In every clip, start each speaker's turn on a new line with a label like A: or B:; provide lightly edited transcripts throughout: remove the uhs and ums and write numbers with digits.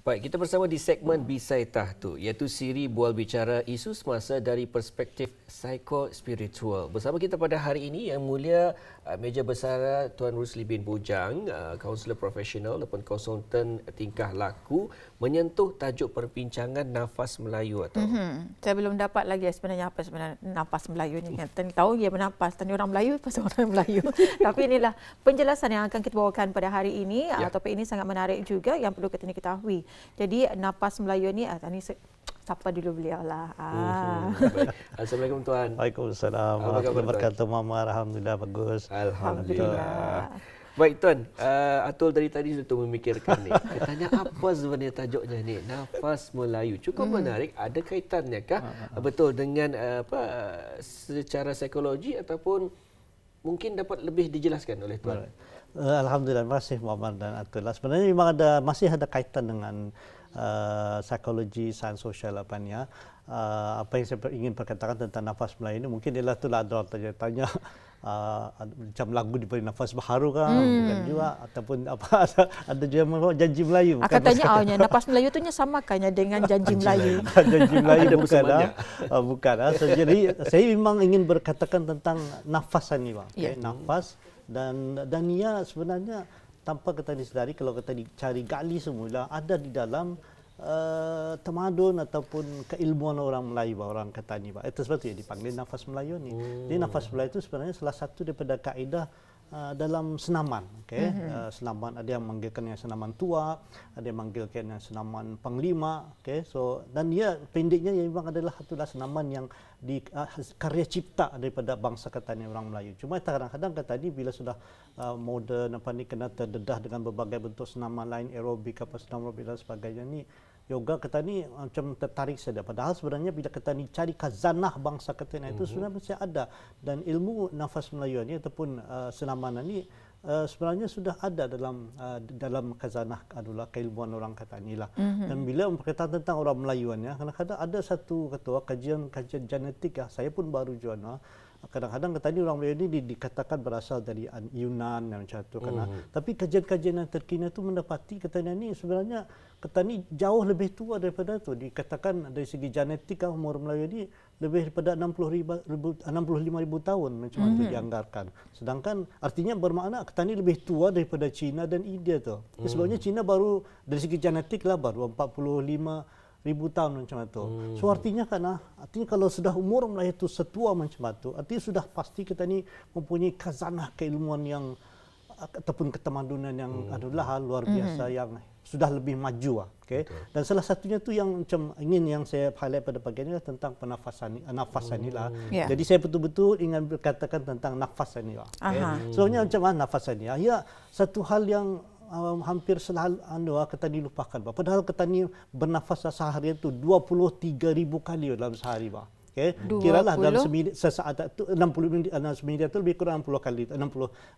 A: Baik, kita bersama di segmen Bisai Tahtu, iaitu siri bual bicara isu semasa dari perspektif psikospiritual. Bersama kita pada hari ini Yang Mulia Meja Besara Tuan Rusli bin Bujang, kaunselor profesional ataupun konsultan tingkah laku, menyentuh tajuk perbincangan nafas Melayu atau
B: Saya belum dapat lagi sebenarnya apa sebenarnya nafas Melayu ni. Tani tahu dia bernafas, tani orang Melayu pasal orang Melayu. Tapi inilah penjelasan yang akan kita bawakan pada hari ini. Topik ini sangat menarik juga yang perlu kita ketahui. Jadi nafas Melayu ni tani siapa dulu beliau lah.
A: Assalamualaikum Tuan.
C: Waalaikumsalam. Warahmatullahi wabarakatuh. Mama, alhamdulillah bagus.
A: Alhamdulillah. Baik Tuan, Atul dari tadi sudah memikirkan ni. Katanya apa sebenarnya tajuknya ni? Nafas Melayu. Cukup menarik. Ada kaitannya kah betul dengan secara psikologi ataupun mungkin dapat lebih dijelaskan oleh Tuan?
C: Alhamdulillah, terima kasih Muhammad dan Atul. Sebenarnya memang masih ada kaitan dengan psikologi, sains sosial apa ni ya. Apa yang saya ingin perkatakan tentang nafas Melayu ini mungkin ialah itulah ada tanya macam lagu diberi nafas baharu kan, bukan juga, ataupun apa ada juga janji Melayu.
B: Katanya nafas Melayu tu samakannya dengan janji Melayu.
C: Janji Melayu bukan bukan. Jadi saya memang ingin berkatakan tentang nafas ini, bang. Okay? Nafas dan ia sebenarnya tanpa kita disedari kalau kita dicari gali semula ada di dalam tamadun ataupun keilmuan orang Melayu, orang Ketani. Itu sebabnya dipanggil nafas Melayu ni. Jadi nafas Melayu itu sebenarnya salah satu daripada kaedah dalam senaman. Okay? Senaman ada yang manggilkan yang senaman tua, ada yang manggilkan yang senaman panglima. Okay? So, dan dia pendeknya memang adalah senaman yang di karya cipta daripada bangsa Ketani orang Melayu. Cuma kadang-kadang Ketani bila sudah moden kena terdedah dengan berbagai bentuk senaman lain, aerobik apa senaman aerobik dan sebagainya ni, yoga Ketani macam tertarik saja. Padahal sebenarnya bila Ketani cari khazanah bangsa Ketani itu sebenarnya masih ada, dan ilmu nafas Melayu ni ataupun senaman ni sebenarnya sudah ada dalam khazanah adalah keilmuan orang Ketani lah. Dan bila berkaitan tentang orang Melayuannya, kadang-kadang ada satu kajian genetik ya. Saya pun baru jual. Kadang-kadang Ketani orang Melayu ini dikatakan berasal dari Yunan yang macam itu. Tapi kajian-kajian yang terkini itu mendapati Ketani ini sebenarnya Ketani jauh lebih tua daripada itu. Dikatakan dari segi genetik umur Melayu ini lebih daripada 65,000 tahun macam itu dianggarkan. Sedangkan artinya bermakna Ketani lebih tua daripada China dan India tu. Sebabnya China baru dari segi genetik lah baru 45,000 tahun macam itu. So artinya kalau sudah umur Melayu itu setua macam itu, artinya sudah pasti kita ni mempunyai khazanah keilmuan yang ataupun ketamadunan yang adalah luar biasa yang sudah lebih maju. Okay? Dan salah satunya tu yang macam yang saya highlight pada pagi ini tentang nafasan inilah. Jadi saya betul-betul ingin berkatakan tentang nafasan ini. Okay? Soalnya macam mana nafasan ini? Ya, satu hal yang hampir selalu Ketani lupakan. Padahal Ketani bernafas seharian itu 23,000 kali dalam sehari. Okay. Kiralah dalam sesaat itu 60 minit itu lebih kurang 60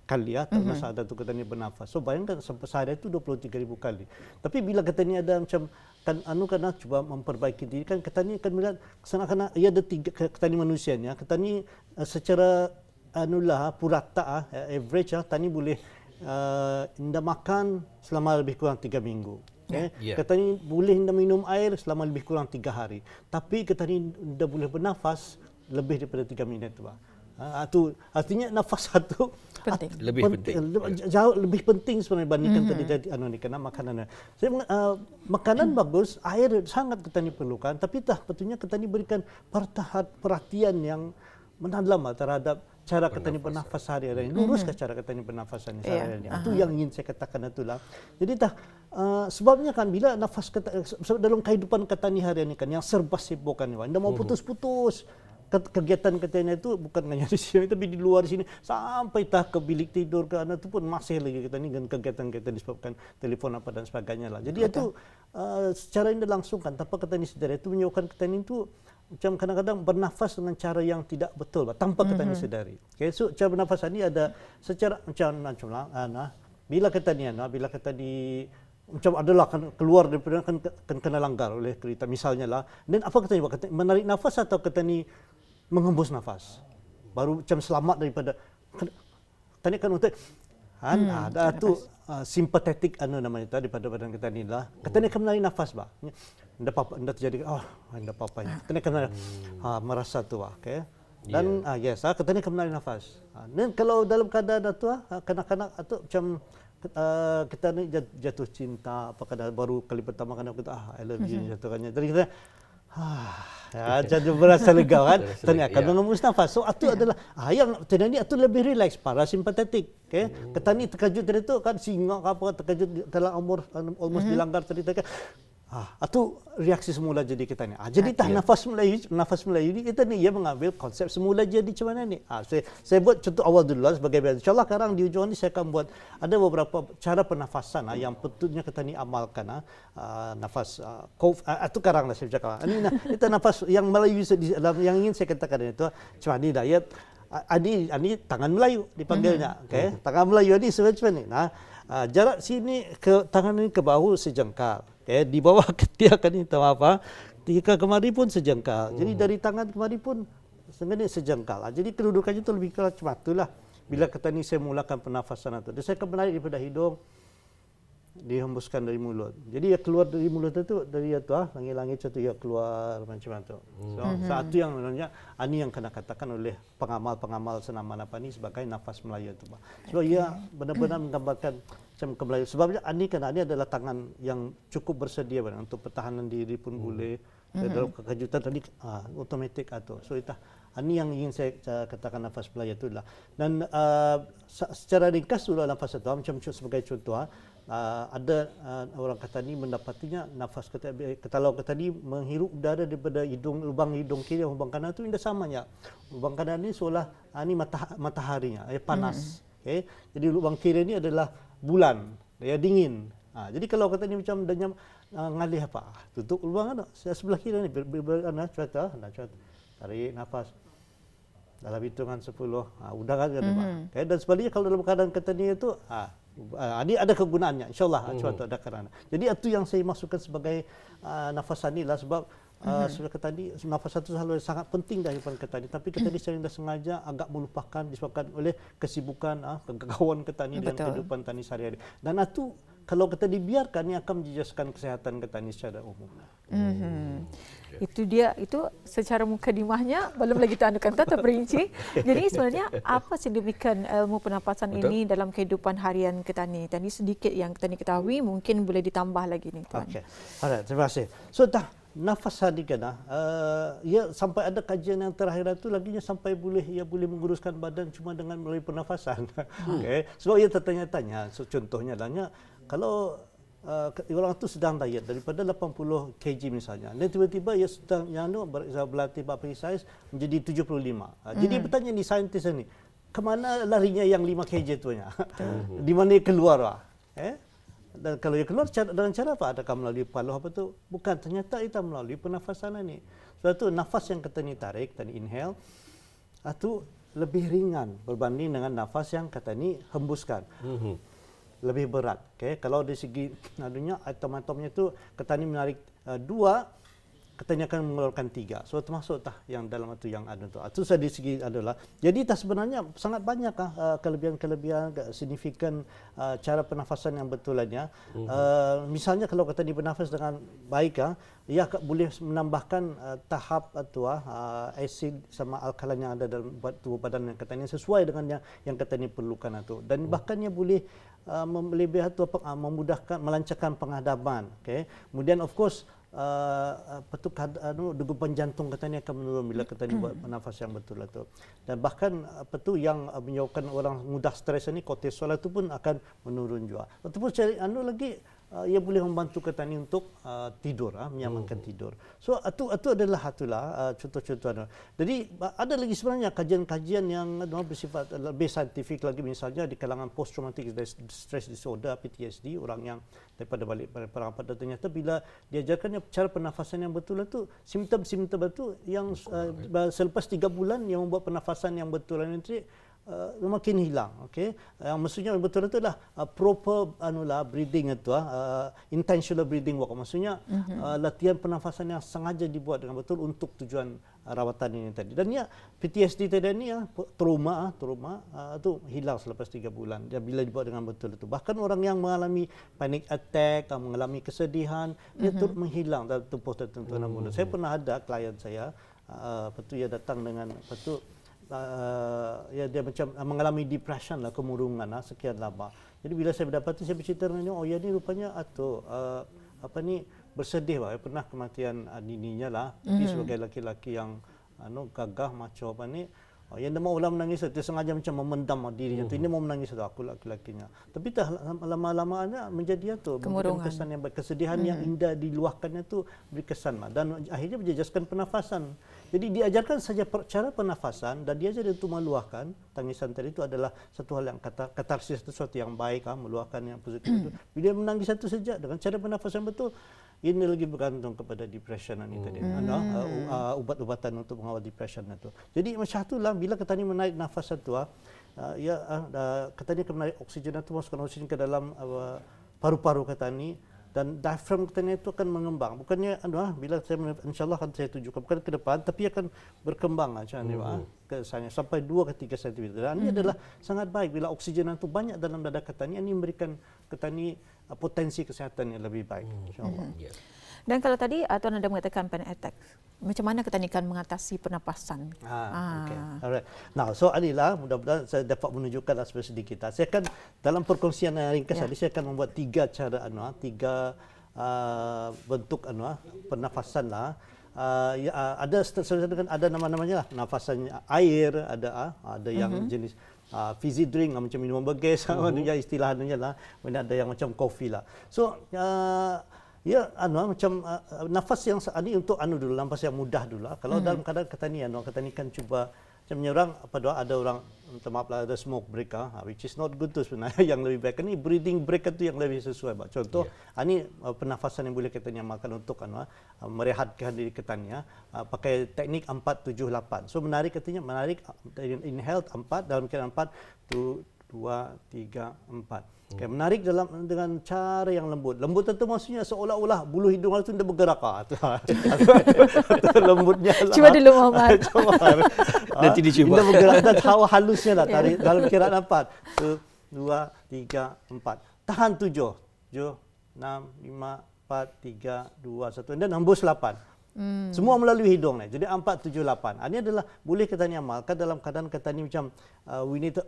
C: kali ya saat itu Ketani bernafas. So bayangkan sehari itu 23,000 kali. Tapi bila Ketani ada macam karena cuba memperbaiki diri kan Ketani akan melihat karena ia ada tiga Ketani manusianya. Ketani secara purata average Ketani boleh hendak makan selama lebih kurang 3 minggu. Ketani boleh hendak minum air selama lebih kurang 3 hari. Tapi Ketani hendak boleh bernafas lebih daripada 3 minit. Itu artinya nafas satu
A: penting.
C: Jauh lebih penting sebenarnya dibandingkan tadi kena makanan. Makanan bagus, air sangat Ketani perlukan, tapi betulnya Ketani berikan perhatian yang mendalam terhadap cara Ketani bernafas sehari-hari. Luruskah cara Ketani bernafas sehari-hari? Itu yang ingin saya katakan itulah. Jadi sebabnya kan bila nafas dalam kehidupan Ketani hari ini kan yang serba sibuk kan, anda mau putus-putus. Kegiatan Ketani itu bukan hanya di sini tapi di luar sini sampai ke bilik tidur ke anak itu pun masih lagi Ketani dengan kegiatan-kegiatan disebabkan telefon apa dan sebagainya lah. Jadi itu secara ini langsung kan tanpa Ketani sedar itu menyebabkan Ketani itu macam kadang-kadang bernafas dengan cara yang tidak betul tanpa Ketani sedari. Okay, so cara bernafas ini ada secara macam lah. Bila Ketani macam adalah kan keluar daripada kan kena langgar oleh kereta misalnya lah. Dan apa Ketani buat? Menarik nafas atau Ketani menghembus nafas? Baru macam selamat daripada Ketani kan untuk Ada tu simpatetik namanya itu daripada badan kita ni lah. Kita ni akan menarik nafas bah. Anda apa anda terjadi anda apa-apa. Kita ni akan merasa tu okey. Dan yes, kita ni akan menarik nafas. Dan kalau dalam keadaan tu kanak-kanak atau macam kita ni jatuh cinta apakah baru kali pertama kena kita I love you jatuhkannya. Jadi kita jadi berasa lega kan. Tanya akan menghembus nafas. So itu adalah yang tadi itu lebih relax, parasimpatetik. Okay? Kita ni terkejut dari itu kan singa apa terkejut dalam umur almost dilanggar tadi kan. Itu reaksi semula jadi kita ni. Jadi nafas Melayu ni kita ni ia mengambil konsep semula jadi macam mana ni. Saya buat contoh awal dulu lah sebagai biasa. InsyaAllah sekarang di ujung ni saya akan buat ada beberapa cara pernafasan yang betulnya kita ni amalkan. Nafas itu sekarang lah saya cakap. Ini kita nafas yang Melayu yang ingin saya katakan itu macam ni dah. Ini tangan Melayu dipanggilnya. Okay? Tangan Melayu ni sebenarnya ni. Jarak sini ke tangan ini ke bahu sejengkal. Di bawah ketiak ni tahu apa? Ketika kemari pun sejengkal. Jadi dari tangan kemari pun sebenarnya sejengkal. Jadi kedudukannya itu lebih kurang macam itulah. Bila kita ni saya mulakan pernafasan itu. Saya akan menarik daripada hidung, dihembuskan dari mulut. Jadi ia keluar dari mulut itu dari itu langit-langit itu ia keluar macam itu. So, satu yang sebenarnya ini yang kena katakan oleh pengamal-pengamal senaman apa ni sebagai nafas Melayu itu. So ia benar-benar menggambarkan macam ke Melayu. Sebabnya ini adalah tangan yang cukup bersedia untuk pertahanan diri pun boleh. Dalam kekejutan tadi automatik atau. So ini yang ingin saya katakan nafas Melayu itu lah. Dan secara ringkas dulu nafas itu macam sebagai contoh ada orang kata ni mendapatinya nafas kalau kata ni menghirup udara daripada lubang hidung kiri dan lubang kanan itu indah samanya. Lubang kanan ni seolah ini mataharinya, panas. Okay? Jadi lubang kiri ni adalah bulan, dia dingin. Jadi kalau kata ni macam danya ngalih apa? Tutup lubang ada sebelah kiri ni cuaca, tarik nafas. Dalam hitungan 10, udara ada okay? Dan sebaliknya kalau dalam keadaan kata ni itu ini ada kegunaannya, insyaAllah suatu ada kerana. Jadi itu yang saya masukkan sebagai nafasan ni lah sebab sebenarnya kata ni nafas itu selalu sangat penting daripada kata ni. Tapi kata ni saya dah sengaja agak melupakan disebabkan oleh kesibukan kegagawan kata ni dengan kehidupan tani sehari-hari. Dan itu kalau kita dibiarkan ini akan menjejaskan kesehatan kita ni secara umum. Itu dia, itu secara mukadimahnya belum lagi kita anukan terperinci. Jadi sebenarnya apa signifikan ilmu pernafasan ini dalam kehidupan harian kita ni? Tadi sedikit yang kita ketahui mungkin boleh ditambah lagi ni tuan. Okey. Alright, terima kasih. So nafas tadi kan ya sampai ada kajian yang terakhir itu laginya sampai ia boleh menguruskan badan cuma dengan melalui pernafasan. Okey. Sebab ia tertanya-tanya contohnya adanya kalau orang itu sedang diet daripada 80 kg misalnya dan tiba-tiba ia sedang berlatih exercise menjadi 75. Jadi bertanya ni saintis ni, kemana larinya yang 5 kg itunya? Di mana ia keluar? Dan kalau ia keluar dengan cara apa? Adakah melalui paluh apa tu? Bukan, ternyata itu melalui pernafasan ini. Sebab itu nafas yang kita ni tarik, kita ni inhale, itu lebih ringan berbanding dengan nafas yang kita ni hembuskan. Lebih berat. Okay? Kalau dari segi atom-atomnya itu kita ni menarik 2, kita ni akan mengeluarkan 3. So termasuk yang dalam itu yang ada tu. Itu dari segi adalah. Jadi sebenarnya sangat banyak kelebihan-kelebihan signifikan cara pernafasan yang betulannya. Misalnya kalau kita ni bernafas dengan baik ia boleh menambahkan tahap asid sama alkaline yang ada dalam tubuh badan yang kita ni sesuai dengan yang kita ni perlukan itu. Dan bahkan ia boleh memudahkan melancarkan penghadapan. Okay? Kemudian of course degupan jantung kita ni akan menurun bila kita ni buat nafas yang betul itu. Dan bahkan yang menyebabkan orang mudah stres ni kortisol itu pun akan menurun juga. Ataupun lagi ia boleh membantu kita ni untuk tidur, menyamankan tidur. So itu adalah contoh-contoh. Jadi ada lagi sebenarnya kajian-kajian yang bersifat lebih saintifik lagi, misalnya di kalangan post traumatic stress disorder PTSD, orang yang daripada balik perang pada ternyata bila diajarkan cara pernafasan yang betul itu simptom-simptom itu yang selepas 3 bulan yang membuat pernafasan yang betul itu makin hilang. Okey, yang maksudnya betul-betul lah proper breathing itu, intentional breathing work. Maksudnya latihan pernafasan yang sengaja dibuat dengan betul untuk tujuan rawatan ini tadi. Dan ya PTSD tadi ni trauma tu hilang selepas 3 bulan. Dia bila dibuat dengan betul itu. Bahkan orang yang mengalami panic attack, mengalami kesedihan, dia turut menghilang dalam tempoh tertentu. Saya pernah ada klien saya, dia datang dengan ya dia macam mengalami depression lah, kemurungan sekian lama. Jadi bila saya berdapati, saya bercerita dengan dia, oh ya ni rupanya bersedih pernah kematian nininya lah. Tapi sebagai laki-laki yang gagah macho yang dia mau menangis, dia sengaja macam memendam dirinya. Ini mau menangis aku laki-lakinya. Tapi lama-lama menjadi kesan yang kesedihan yang indah diluahkannya tu berkesan dan akhirnya menjejaskan pernafasan. Jadi diajarkan saja cara pernafasan dan diajar untuk meluahkan tangisan tadi itu adalah satu hal yang katarsis, sesuatu yang baik, meluahkan yang positif itu. Bila menangis satu saja dengan cara pernafasan betul, ini lagi bergantung kepada depression ini tadi. Ubat-ubatan untuk mengawal depression itu. Jadi macam itulah bila kita ni menarik nafas satu, kita ni akan menarik oksigen itu, masukkan oksigen ke dalam paru-paru kita ni. Dan diaphragm kita itu akan mengembang. Bukannya bila saya insyaAllah akan saya tunjukkan bukan ke depan, tapi akan berkembang macam ni sampai 2 ke 3 cm. Dan ini adalah sangat baik bila oksigen itu banyak dalam dada kita ini memberikan kita ni potensi kesihatan yang lebih baik. InsyaAllah.
B: Dan kalau tadi Tuan ada mengatakan panic attack, macam mana kita ni akan mengatasi pernafasan?
C: Okay. Alright. Now, so inilah mudah-mudahan saya dapat menunjukkan aspek sedikit. Saya akan dalam perkongsian yang ringkas tadi saya akan membuat 3 cara bentuk pernafasan lah. Ada nama-namanya lah. Nafasan air, ada yang jenis fizzy drink macam minuman bergas, istilahnya lah. Ada yang macam kopi lah. So macam nafas yang ini untuk dulu, nafas yang mudah dulu. Kalau dalam keadaan kita ni kan cuba macam orang ada orang minta maaf lah, ada smoke break which is not good tu sebenarnya. Yang lebih baik ni breathing break itu yang lebih sesuai. Contoh ini pernafasan yang boleh kita nyamalkan untuk merehatkan diri kita ni pakai teknik 4-7-8. So menarik inhale 4 dalam kira 4 2 3 4. Okay, menarik dengan cara yang lembut. Lembut itu maksudnya seolah-olah bulu hidung itu tidak bergerak. Lembutnya lah.
B: Cuba dulu Muhammad.
A: Nanti dicuba.
C: Tidak bergerak dan hawa halusnya lah. Tarik dalam kiraan 4. 2, 3, 4. Tahan 7. 7, 6, 5, 4, 3, 2, 1. Dan hembus 8. Semua melalui hidung ni. Jadi 4, 7, 8. Ini adalah boleh kita amalkan dalam keadaan kita ni macam we need to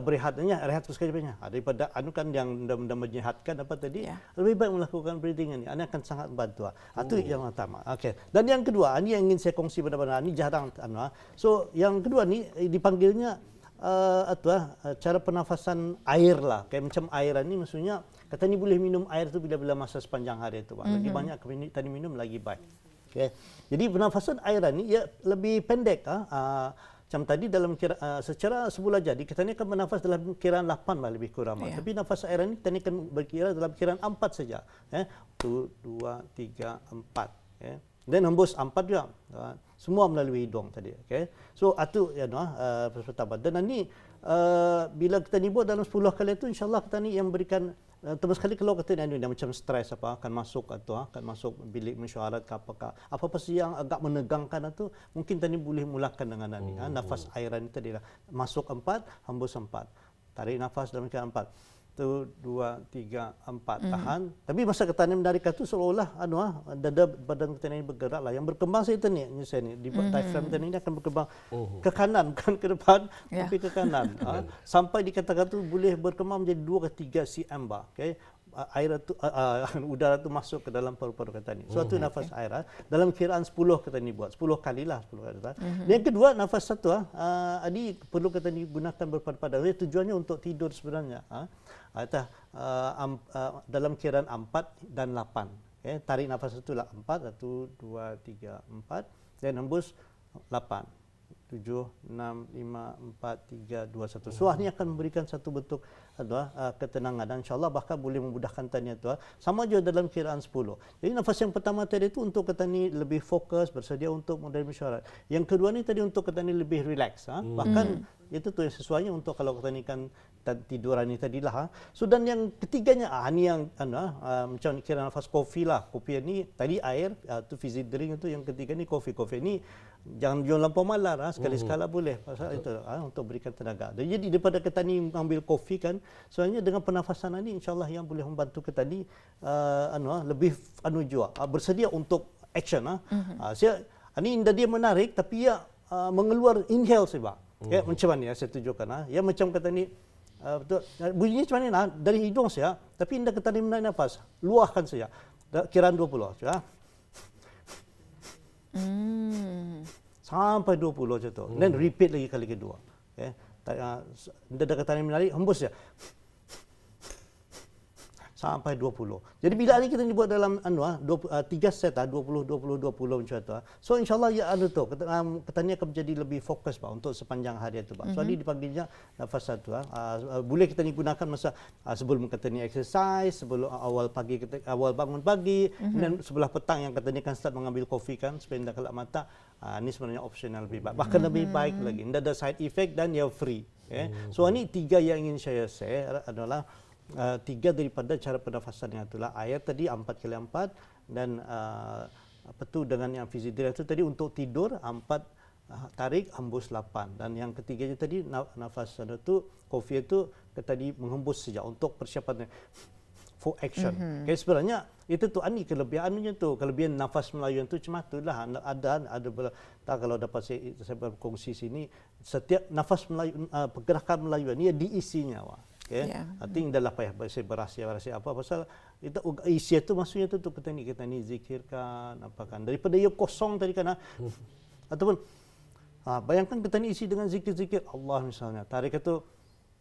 C: berehatnya, rehat sekejapnya. Daripada kan yang menyehatkan tadi, lebih baik melakukan breathing ini. Ini akan sangat membantu. Itu yang pertama. Okey. Dan yang kedua, ini yang ingin saya kongsi benar-benar ini jarang So yang kedua ni dipanggilnya cara pernafasan air lah. Kayak macam air ni maksudnya kita ni boleh minum air tu bila-bila masa sepanjang hari itu. Lagi banyak kita ni minum lagi baik. Okay. Jadi pernafasan air ni lebih pendek. Macam tadi dalam secara semula jadi kita ni akan bernafas dalam kiraan 8 lah lebih kurang. Tapi nafas air ni kita ni akan berkira dalam kiraan 4 saja. 1, 2, 3, 4. Dan hembus 4 juga. Semua melalui hidung tadi. Okay. So itu pertama. Dan ini bila kita ni buat dalam 10 kali itu insyaAllah kita ni yang berikan terus sekali kalau kita ni macam stres akan masuk akan masuk bilik mesyuarat ke apa sih yang agak menegangkan itu mungkin tadi boleh mulakan dengan ini nafas airan tadi lah masuk 4 hembus 4 tarik nafas dalam kiraan 4 1, 2, 3, 4 tahan. Tapi masa kita ni menarik itu seolah dada badan kita ni bergerak lah. Yang berkembang saya ni di diaphragm kita ni akan berkembang ke kanan bukan ke depan tapi ke kanan. Sampai dikatakan tu boleh berkembang menjadi 2 ke 3 cm. Okay. Air itu udara itu masuk ke dalam paru-paru kita ni. Suatu nafas air dalam kiraan 10 kita ni buat 10 kali lah 10 kali. Yang kedua nafas satu ini perlu kita ni gunakan berpada-pada. Tujuannya untuk tidur sebenarnya. Dalam kiraan 4 dan 8. Okay. Tarik nafas itu lah 4 1 2 3 4 dan hembus 8. 7, 6, 5, 4, 3, 2, 1. Suah ni akan memberikan satu bentuk ketenangan dan insyaAllah bahkan boleh memudahkan tanya itu. Sama juga dalam kiraan 10. Jadi nafas yang pertama tadi itu untuk kita ni lebih fokus, bersedia untuk modal mesyuarat. Yang kedua ni tadi untuk kita ni lebih relax. Bahkan Itu tuh yang sesuainya untuk kalau kita ni kan tiduran ni tadilah. So dan yang ketiganya ni yang macam kira nafas kopi lah. Kopi ni tadi air, tu fizzy drink itu, yang ketiga ni kopi. Kopi ni jangan lampau malar, sekali-sekala boleh pasal itu untuk berikan tenaga. Jadi daripada kita ni mengambil kopi kan, sebenarnya dengan pernafasan ni insya-Allah yang boleh membantu kita ni lebih jua bersedia untuk action. Saya ini dia menarik tapi ia mengeluar inhale sebab. Ya macam mana saya tunjukkan. Ya macam kata ni betul. Bunyinya macam mana dari hidung saya, tapi indah kata ni menarik nafas. Luahkan saya. Kiraan 20. Ya. Sampai 20 macam tu. Dan repeat lagi kali kedua. Okay. Dah kata ni menarik, hembus ya. Sampai 20. Jadi bila ni kita ni buat dalam 3 set 20 20 20 macam tu. So insyaallah ya tu kita ni akan menjadi lebih fokus untuk sepanjang hari itu. So di paginya nafas satu boleh kita ni gunakan masa sebelum kita ni exercise, sebelum awal bangun pagi, dan sebelah petang yang kita ni kan start mengambil kopi kan supaya tidak kelap mata. Ini sebenarnya opsional lebih baik. Bahkan lebih baik lagi. Tidak ada side effect dan dia free. So ini 3 yang ingin saya share adalah 3 daripada cara pernafasan yang itulah. Air tadi 4x4 dan apa tu dengan yang fizioterapy itu tadi untuk tidur 4 tarik hembus 8, dan yang ketiganya tadi nafas itu kopi itu tadi menghembus saja untuk persiapan for action. Okay, sebenarnya itu tu kelebihannya tu, kelebihan nafas Melayu itu cuma itulah ada kalau dapat saya berkongsi sini, setiap nafas Melayu pergerakan Melayu ini diisinya Okay. Artinya dah lah payah saya berahsia apa pasal itu isi itu maksudnya tu kita ni zikirkan apa kan daripada ia kosong tadi kan ataupun bayangkan kita ni isi dengan zikir-zikir Allah misalnya, tarik itu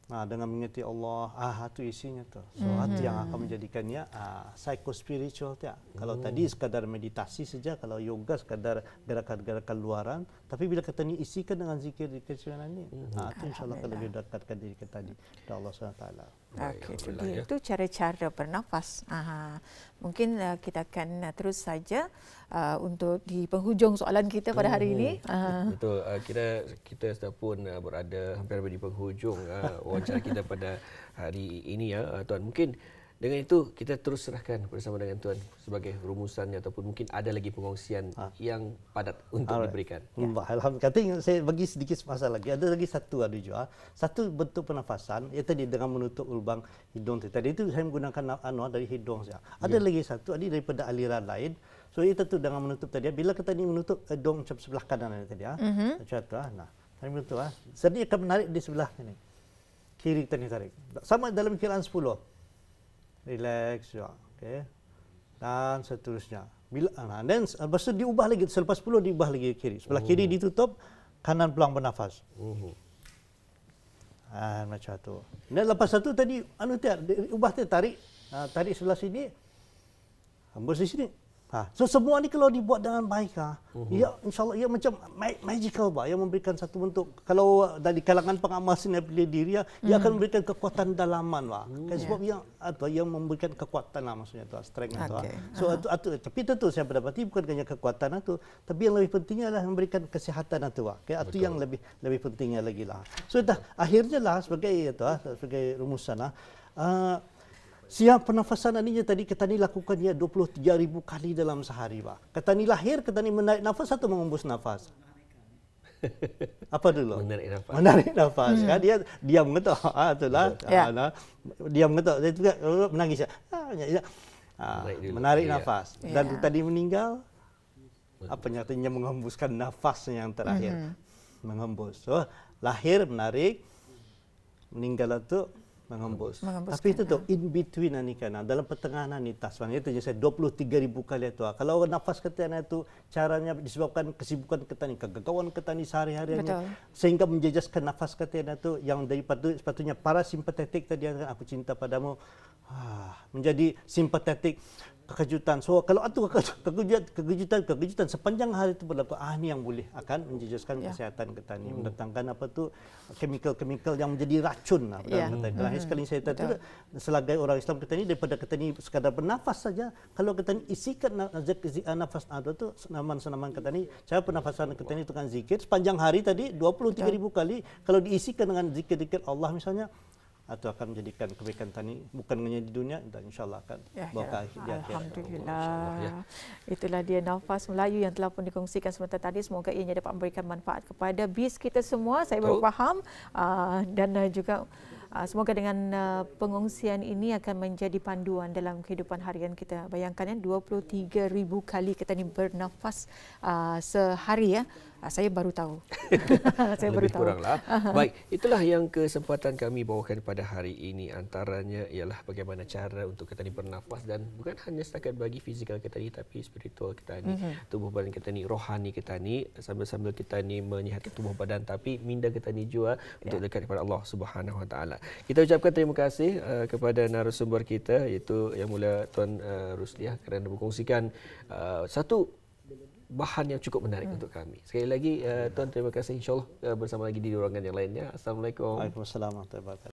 C: dengan mengingati Allah, itu isinya tu. So itu yang akan menjadikannya psycho-spiritual tu. Kalau tadi sekadar meditasi saja, kalau yoga sekadar gerakan-gerakan luaran, tapi bila kita ni isikan dengan zikir-zikir sebenarnya itu insya-Allah akan lebih dekatkan diri kita tadi kepada Allah SWT.
B: Okey, itu cara-cara bernafas. Mungkin kita akan terus saja untuk di penghujung soalan kita pada hari ini.
A: Betul, kira kita sudah pun berada hampir di penghujung wawancara kita pada hari ini ya Tuan. Mungkin dengan itu kita terus serahkan bersama dengan Tuan sebagai rumusannya ataupun mungkin ada lagi pengongsian yang padat untuk diberikan.
C: Alhamdulillah. Saya bagi sedikit masa lagi. Ada lagi satu satu bentuk pernafasan iaitu dengan menutup lubang hidung tadi itu saya menggunakan dari hidung saja. Ada lagi satu daripada aliran lain. So itu tu dengan menutup tadi. Bila kita ni menutup hidung macam sebelah kanan tadi macam tu saya menutup sedih akan menarik di sebelah ini. Kiri kita ni tarik. Sama dalam kiraan 10. Relax ya. Okey. Dan seterusnya. Bila dan lepas tu diubah lagi, selepas 10 diubah lagi kiri. Sebelah kiri ditutup, kanan peluang bernafas. Macam tu. Dan lepas tu tadi ubah tu tarik sebelah sini. Hembus di sini. So semua ni kalau dibuat dengan baik ya insya-Allah ia macam magical yang memberikan satu bentuk, kalau dari kalangan pengamal seni bela diri ia akan memberikan kekuatan dalaman kan sebab yang memberikan kekuatan maksudnya strength so tapi tentu saya berdapati bukan hanya kekuatan itu, tapi yang lebih pentingnya adalah memberikan kesihatan itu itu yang lebih pentingnya lagi so akhirnya sebagai rumusan siap pernafasan ini tadi kita ni lakukan 23,000 kali dalam sehari Kita ni lahir, kita ni menarik nafas atau mengembus nafas? Apa dulu? Menarik nafas. Dia diam gitu. Itulah. Diam gitu. Dia juga menangis. Menarik nafas. Dan tadi meninggal apa nyatanya menghembuskan nafas yang terakhir. Menghembus. So, lahir menarik, meninggal itu menghembus. Tapi itu in between dalam pertengahan ni sebenarnya itu saya 23,000 kali itu. Kalau nafas kita itu caranya disebabkan kesibukan kita ni, kegagawan kita ni sehari-harinya sehingga menjejaskan nafas kita itu yang daripada sepatutnya parasimpatetik tadi yang aku cinta padamu menjadi simpatetik kejutan. So kalau itu kejutan sepanjang hari itu berlaku, ini yang boleh akan menjejaskan kesehatan kita ni, mendatangkan apa tu kemikal yang menjadi racun lah dalam kita. Lahir sekali saya kata sebagai orang Islam kita ni, daripada kita ni sekadar bernafas saja, kalau kita ni isikan nafas itu senaman kita ni, cara pernafasan kita ni dengan zikir sepanjang hari tadi 23,000 kali, kalau diisikan dengan zikir-zikir Allah misalnya, atau akan menjadikan kebaikan tani bukan hanya di dunia dan insyaallah akan berkah di akhirat.
B: Alhamdulillah. Itulah dia nafas Melayu yang telah pun dikongsikan sebentar tadi. Semoga ianya dapat memberikan manfaat kepada BIS kita semua. Saya baru faham dan juga semoga dengan pengongsian ini akan menjadi panduan dalam kehidupan harian kita. Bayangkan 23,000 kali kita ni bernafas sehari ya. Saya baru tahu. Saya
A: Lebih
B: baru tahu.
A: kuranglah. Baik, itulah yang kesempatan kami bawakan pada hari ini. Antaranya ialah bagaimana cara untuk kita ni bernafas, dan bukan hanya setakat bagi fizikal kita ni, tapi spiritual kita ni, tubuh badan kita ni, rohani kita ni, sambil-sambil kita ni menyihatkan tubuh badan, tapi minda kita ni juga untuk dekat kepada Allah Subhanahu Wa Taala. Kita ucapkan terima kasih kepada narasumber kita, iaitu Yang Mulia Tuan Rusdiah, kerana berkongsikan satu bahan yang cukup menarik untuk kami. Sekali lagi Tuan, terima kasih. InsyaAllah bersama lagi di ruangan yang lainnya. Assalamualaikum.
C: Waalaikumsalam warahmatullahi wabarakatuh.